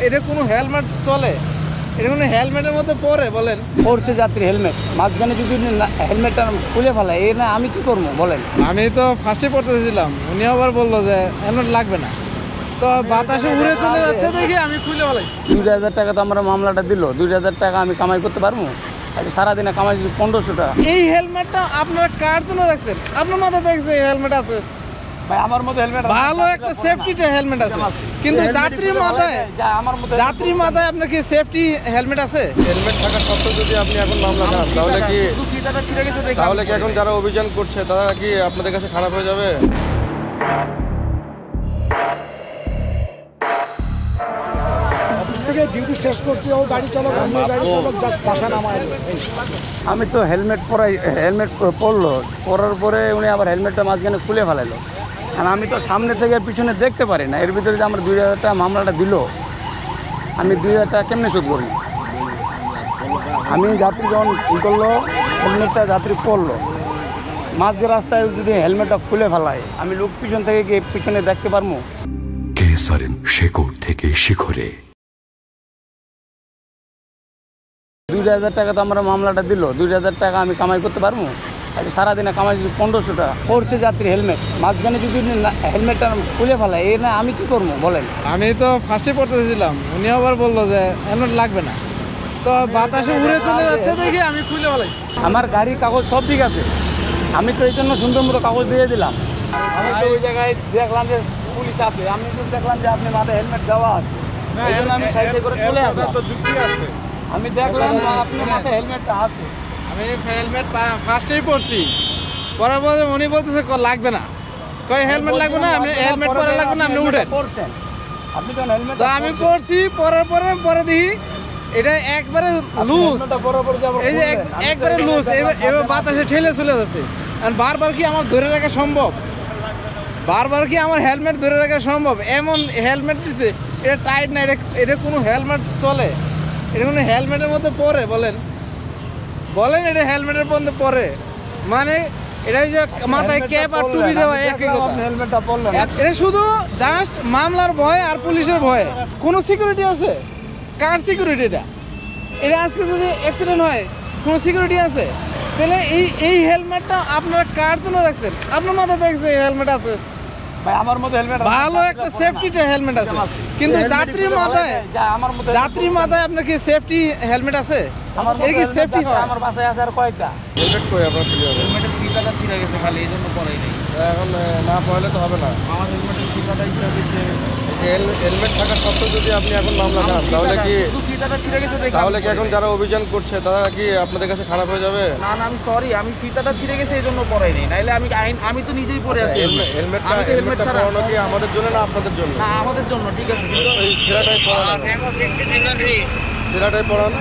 এটা কোনো হেলমেট চলে? এটা কোনো হেলমেটের মধ্যে পরে বলেন? পড়ছে যাত্রী হেলমেট, মাঝখানে যদি হেলমেটটা খুলে ফেলায় এ না আমি কি করবো বলেন? আমি তো ফার্স্টে পড়তেছিলাম, উনি আবার বললো যে হেলমেট লাগবে না, তো বাতাসে উড়ে চলে যাচ্ছে দেখে আমি খুলে ফেলাইছি। 2000 টাকা তো আমরা মামলাটা দিল, 2000 টাকা আমি কামাই করতে পারবো? সারাদিনে কামাই 1500 টাকা। এই হেলমেটটা আপনারা কার জন্য রাখছেন? আপনার মাথায় দেখছে এই হেলমেট আছে ভাই, আমার মধ্যে হেলমেট ভালো একটা সেফটি হেলমেট আছে, কিন্তু যাত্রীর মাথায় আপনার কি সেফটি হেলমেট আছে? হেলমেট থাকা সত্ত্বেও যদি আপনি এখন মামলা নেন তাহলে কি এখন যারা অভিযান করছে তারা কি আপনাদের কাছে খারাপ হয়ে যাবে? ডিউটি শেষ করছি ও গাড়ি চালক, জাস্ট বাসা নামায়। আমি তো হেলমেট পরলো, পরার পরে উনি আবার হেলমেটটা মাঝখানে খুলে ফেলাইলো। আর আমি তো সামনে থেকে পিছনে দেখতে পারি না, এর ভিতরে যে আমার 2000 টাকা মামলাটা দিল, আমি 2000 টাকা কেমনে শোধ করবো? আমি যাত্রী যখন ই করলো, হেলমেটটা যাত্রী পরলো, মাঝ রাস্তায় যদি হেলমেটটা খুলে ফেলায়, আমি লোক পিছন থেকে গিয়ে পিছনে দেখতে পারবো? কেসারেন শেকড় থেকে শিখরে। 2000 টাকা তো আমরা মামলাটা দিল, 2000 টাকা আমি কামাই করতে পারবো? সারাদিনে কামাই 1500 টাকা। পড়ছে যাত্রী হেলমেট, মাঝখানে যদি হেলমেটটা খুলে ফেলায় এ না আমি কি করবো বলেন? আমি তো ফার্স্টে পড়তেছিলাম, উনি আবার বললো যে হেলমেট লাগবে না, তো বাতাসে উড়ে চলে যাচ্ছে দেখে আমি খুলে ফেলাইছি। আমার গাড়ির কাগজ সব ঠিক আছে, আমি তো এই জন্য সুন্দর মতো কাগজ দিয়ে দিলাম। আমি তো ওই জায়গায় দেখলাম যে পুলিশ আছে, আমি তো দেখলাম যে আপনি মাথায় হেলমেট দেওয়া আছে, এই জন্য আমি সাইড করে চলে আসলাম। আমি দেখলাম আপনি মাথায় হেলমেটটা আছে। আমি হেলমেট ফার্স্টেই পরছি, পরার পরে উনি বলতেছে লাগবে না, কয় হেলমেট লাগবে না, আপনি হেলমেট পরা লাগবে না, আপনি উঠেন। পরছেন আপনি তো হেলমেট, তো আমি পরছি, পরার পরে দেখি এটা একবারে লুজ, এই যে একবারে লুজ, এবার বাতাসে ঠেলে চলে যাচ্ছে। আর বারবার কি আমার ধরে রাখা সম্ভব? বারবার কি আমার হেলমেট ধরে রাখা সম্ভব? এমন হেলমেট দিছে, এটা টাইট না, এটা কোনো হেলমেট চলে? এটা কোনো হেলমেটের মধ্যে পরে বলেন? এটা হেলমেটের মধ্যে পরে মানে এটা যে মাথায় ক্যাপ আর টুপি দেওয়া একই কথা। হেলমেটটা পরলেন, এটা শুধু জাস্ট মামলার ভয় আর পুলিশের ভয়ে। কোনো সিকিউরিটি আছে? কার সিকিউরিটি এটা? এটা আজকে যদি অ্যাক্সিডেন্ট হয় কোনো সিকিউরিটি আছে? তাহলে এই হেলমেটটা আপনারা কার জন্য রাখছেন? আপনার মাথায় দেখছে এই হেলমেট আছে ভাই, আমার মধ্যে হেলমেট ভালো একটা সেফটি হেলমেট আছে, কিন্তু যাত্রীর মাথায় আপনার কি সেফটি হেলমেট আছে? এটা কি সেফটি? আমার বাসায় আছে আর কয়েকটা হেলমেট কই আপনার ক্লিয়ার? হেলমেটের ফিতাটা ছিঁড়ে গেছে খালি, এই জন্য পরাই নেই। এখন না পড়ালে তো হবে না। আমার হেলমেটের ফিতাটাই ছিঁড়ে গেছে। হেলমেট থাকা সত্ত্বেও যদি আপনি এখন মামলা নেন ফিতাটা ছিঁড়ে গেছে তাহলে কি এখন যারা অভিযান করছে তারা কি আপনাদের কাছে খারাপ হয়ে যাবে? না না, আমি সরি, আমি ফিতাটা ছিঁড়ে গেছে এই জন্য পরাই নেই, নাইলে আমি তো নিজেই পরে আছি। হেলমেট পরানো কি আমাদের জন্য না আপনাদের জন্য? না, আমাদের জন্য। ঠিক আছে, এই সেরাটাই পরান।